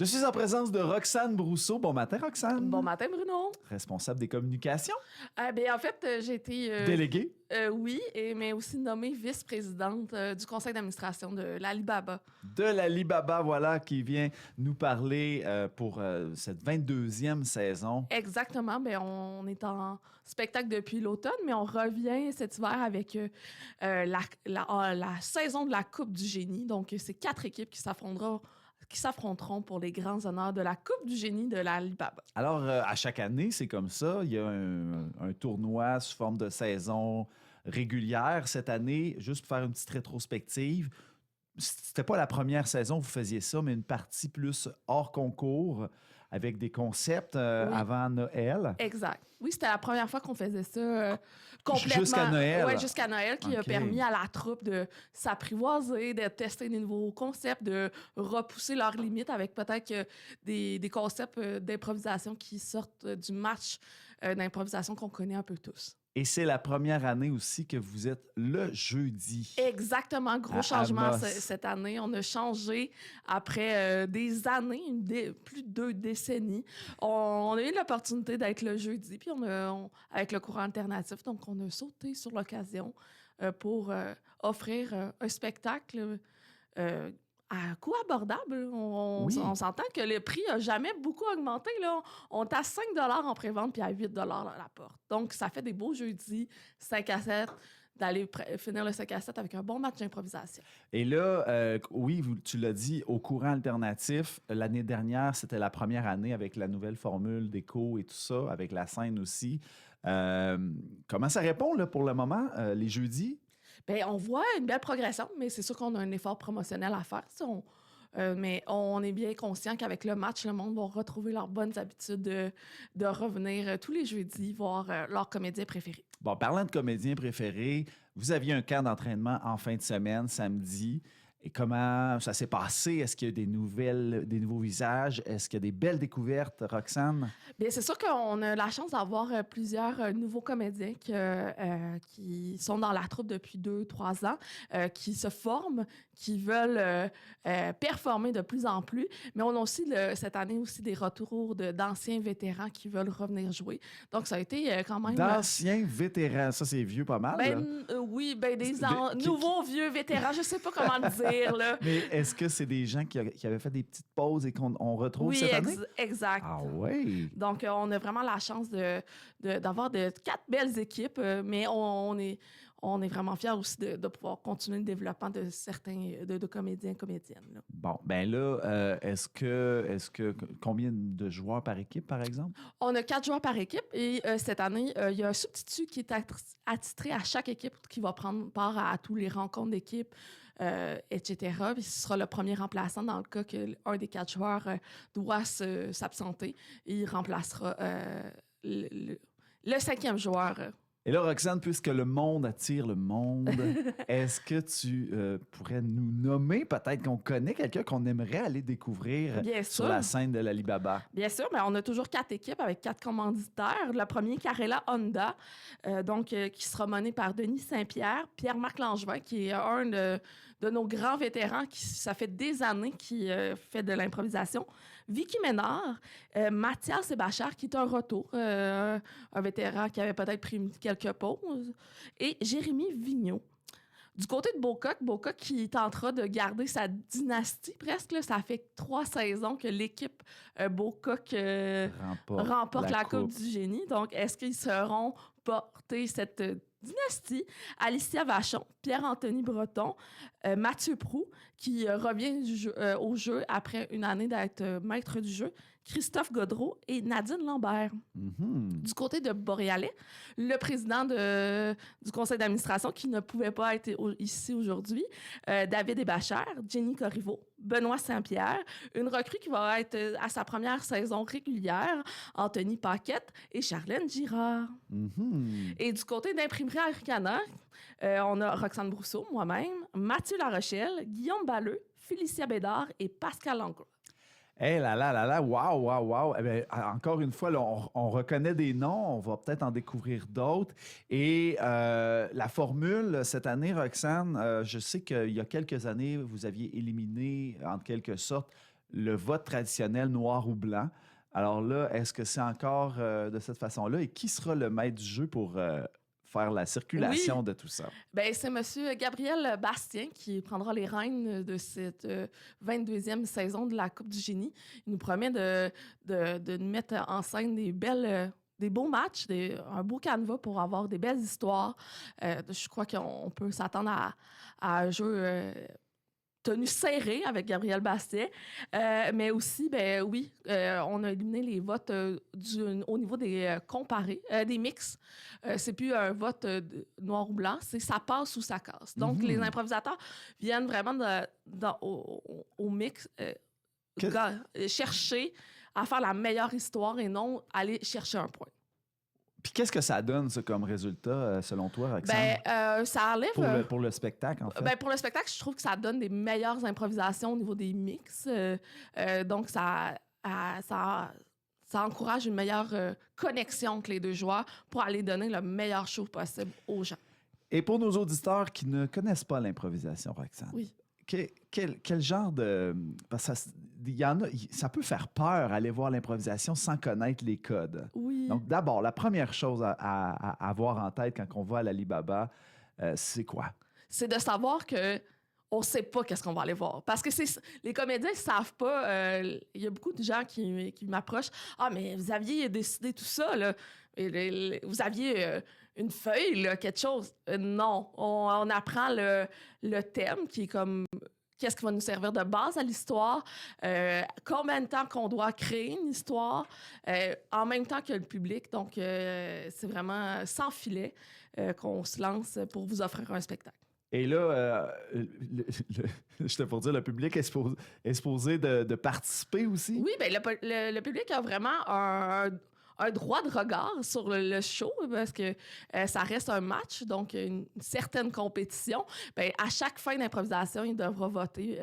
Je suis en présence de Roxane Brousseau. Bon matin, Roxane. Bon matin, Bruno. Responsable des communications. En fait, j'ai été... Déléguée. Oui, mais aussi nommée vice-présidente du conseil d'administration de l'Alibaba. De l'Alibaba, voilà, qui vient nous parler pour cette 22e saison. Exactement. On est en spectacle depuis l'automne, mais on revient cet hiver avec la saison de la Coupe du Génie. Donc, c'est 4 équipes qui s'affronteront pour les grands honneurs de la Coupe du Génie de l'Alibaba. Alors, à chaque année, c'est comme ça. Il y a un tournoi sous forme de saison régulière. Cette année, juste pour faire une petite rétrospective, c'était pas la première saison où vous faisiez ça, mais une partie plus hors concours avec des concepts Oui. avant Noël. Exact. Oui, c'était la première fois qu'on faisait ça complètement. Jusqu'à Noël. Oui, jusqu'à Noël, qui a OK. permis à la troupe de s'apprivoiser, de tester des nouveaux concepts, de repousser leurs limites avec peut-être des concepts d'improvisation qui sortent du match d'improvisation qu'on connaît un peu tous. Et c'est la première année aussi que vous êtes le jeudi. Exactement, gros À changement Amos. cette année. On a changé après des années, plus de 2 décennies. On a eu l'opportunité d'être le jeudi, puis avec le courant alternatif, donc on a sauté sur l'occasion pour offrir un spectacle à coût abordable. Oui. On s'entend que le prix n'a jamais beaucoup augmenté. Là. On est à 5 $ en pré-vente puis à 8 $ à la porte. Donc, ça fait des beaux jeudis, 5 à 7, d'aller finir le 5 à 7 avec un bon match d'improvisation. Et là, oui, tu l'as dit, au courant alternatif, l'année dernière, c'était la première année avec la nouvelle formule d'écho et tout ça, avec la scène aussi. Comment ça répond là, pour le moment, les jeudis? On voit une belle progression, mais c'est sûr qu'on a un effort promotionnel à faire. Mais on est bien conscient qu'avec le match, le monde va retrouver leurs bonnes habitudes de revenir tous les jeudis voir leur comédien préféré. Bon, parlant de comédiens préférés, vous aviez un camp d'entraînement en fin de semaine, samedi. Et comment ça s'est passé? Est-ce qu'il y a des nouveaux visages? Est-ce qu'il y a des belles découvertes, Roxane? Bien, c'est sûr qu'on a la chance d'avoir plusieurs nouveaux comédiens qui sont dans la troupe depuis 2-3 ans, qui se forment, qui veulent performer de plus en plus. Mais on a aussi cette année aussi des retours d'anciens vétérans qui veulent revenir jouer. Donc, ça a été quand même... D'anciens vétérans, ça c'est vieux pas mal. là. Oui, Qui- nouveaux vieux vétérans, je sais pas comment le dire, là. Mais est-ce que c'est des gens qui avaient fait des petites pauses et qu'on retrouve Oui, cette année? exact. Ah oui! Donc, on a vraiment la chance d'avoir 4 belles équipes, mais on est vraiment fiers aussi de pouvoir continuer le développement de certains de comédiens et comédiennes. Là. Bon, ben là, est-ce que combien de joueurs par équipe, par exemple? On a 4 joueurs par équipe et cette année, il y a un substitut qui est attitré à chaque équipe qui va prendre part à tous les rencontres d'équipe, etc. Puis ce sera le premier remplaçant dans le cas qu'un des 4 joueurs doit s'absenter. Il remplacera le 5e joueur. Et là, Roxane, puisque le monde attire le monde, est-ce que tu pourrais nous nommer, peut-être qu'on connaît quelqu'un qu'on aimerait aller découvrir Bien sur sûr. la scène de l'Alibaba? Bien sûr, mais on a toujours 4 équipes avec 4 commanditaires. Le premier, Carrella Honda, qui sera mené par Denis Saint-Pierre, Pierre-Marc Langevin, qui est un de nos grands vétérans, ça fait des années qu'il fait de l'improvisation. Vicky Ménard, Mathias Sébachard, qui est un retour, un vétéran qui avait peut-être pris quelques pauses, et Jérémy Vigneault. Du côté de Beaucoq qui tentera de garder sa dynastie presque, là, ça fait 3 saisons que l'équipe Beaucoq remporte la Coupe du Génie. Donc, est-ce qu'ils seront porter cette dynastie? Alicia Vachon, Pierre-Anthony Breton, Mathieu Proulx, qui revient au jeu après une année d'être maître du jeu, Christophe Godreau et Nadine Lambert. Mm-hmm. Du côté de Boréalais, le président du conseil d'administration, qui ne pouvait pas être ici aujourd'hui, David Hébachère, Jenny Corriveau, Benoît Saint-Pierre, une recrue qui va être à sa première saison régulière, Anthony Paquette et Charlène Girard. Mm-hmm. Et du côté d'Imprimerie Arcana, on a Roxane Brousseau, moi-même, Mathieu Larochelle, Guillaume Balleux, Félicia Bédard et Pascal Langlois. Eh là là là là, wow. Eh bien, encore une fois, là, on reconnaît des noms, on va peut-être en découvrir d'autres. Et la formule, cette année, Roxane, je sais qu'il y a quelques années, vous aviez éliminé, en quelque sorte, le vote traditionnel noir ou blanc. Alors là, est-ce que c'est encore de cette façon-là? Et qui sera le maître du jeu pour faire la circulation Oui, de tout ça? ben, c'est Monsieur Gabriel Bastien qui prendra les rênes de cette 22e saison de la Coupe du Génie. Il nous promet de nous mettre en scène des beaux matchs, un beau canevas pour avoir des belles histoires. Je crois qu'on peut s'attendre à un jeu tenu serré avec Gabriel Bastien. Mais aussi, ben oui, on a éliminé les votes au niveau des comparés, des mix. C'est plus un vote noir ou blanc, c'est ça passe ou ça casse. Donc, les improvisateurs viennent vraiment au mix chercher à faire la meilleure histoire et non aller chercher un point. Puis qu'est-ce que ça donne, ça, comme résultat, selon toi, Roxane? Ça enlève... Pour le spectacle, en fait? Pour le spectacle, je trouve que ça donne des meilleures improvisations au niveau des mix. Donc, ça encourage une meilleure connexion entre les deux joueurs pour aller donner le meilleur show possible aux gens. Et pour nos auditeurs qui ne connaissent pas l'improvisation, Roxane, Oui. quel genre de... Parce que ça peut faire peur aller voir l'improvisation sans connaître les codes. Oui. Donc, d'abord, la première chose à avoir en tête quand on va à l'Alibaba, c'est quoi? C'est de savoir que on sait pas qu'est-ce qu'on va aller voir. Parce que les comédiens ne savent pas. Il y a beaucoup de gens qui m'approchent. « Ah, mais vous aviez décidé tout ça, là. Vous aviez une feuille, là, quelque chose. » Non, on apprend le thème qui est comme... Qu'est-ce qui va nous servir de base à l'histoire? Combien de temps qu'on doit créer une histoire en même temps que le public. Donc, c'est vraiment sans filet qu'on se lance pour vous offrir un spectacle. Et là, j'étais pour dire, le public est supposé de participer aussi? Oui, bien, le public a vraiment un droit de regard sur le show parce que ça reste un match, donc une certaine compétition. Bien, à chaque fin d'improvisation, il devra voter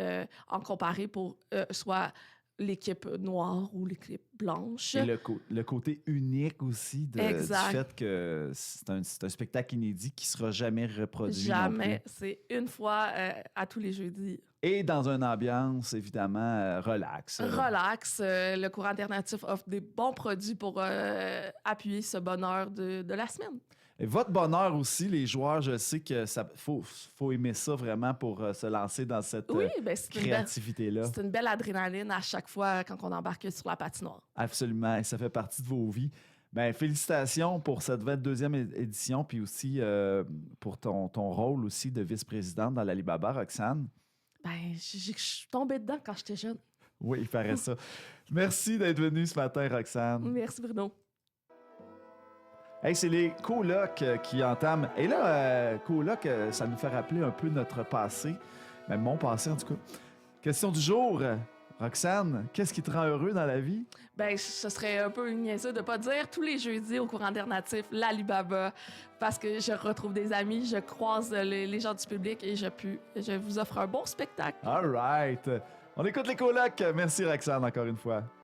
en comparé pour soit l'équipe noire ou l'équipe blanche. Et le côté unique aussi du fait que c'est un spectacle inédit qui ne sera jamais reproduit. Jamais. C'est une fois à tous les jeudis. Et dans une ambiance, évidemment, relax. Relax. Le courant alternatif offre des bons produits pour appuyer ce bonheur de la semaine. Et votre bonheur aussi, les joueurs, je sais que faut aimer ça vraiment pour se lancer dans cette créativité-là. C'est une belle adrénaline à chaque fois quand on embarque sur la patinoire. Absolument, et ça fait partie de vos vies. Bien, félicitations pour cette 22e édition, puis aussi pour ton rôle aussi de vice-présidente dans l'Alibaba, Roxane. Ben, je suis tombée dedans quand j'étais jeune. Oui, il paraît ça. Merci d'être venue ce matin, Roxane. Merci, Bruno. Hey, c'est les colocs qui entament. Et là, coloc, ça nous fait rappeler un peu notre passé, même mon passé en tout cas. Question du jour, Roxane, qu'est-ce qui te rend heureux dans la vie? Ben, ce serait un peu niaiseux de pas dire tous les jeudis au courant alternatif, l'Alibaba, parce que je retrouve des amis, je croise les gens du public et je vous offre un bon spectacle. All right. On écoute les colocs. Merci, Roxane, encore une fois.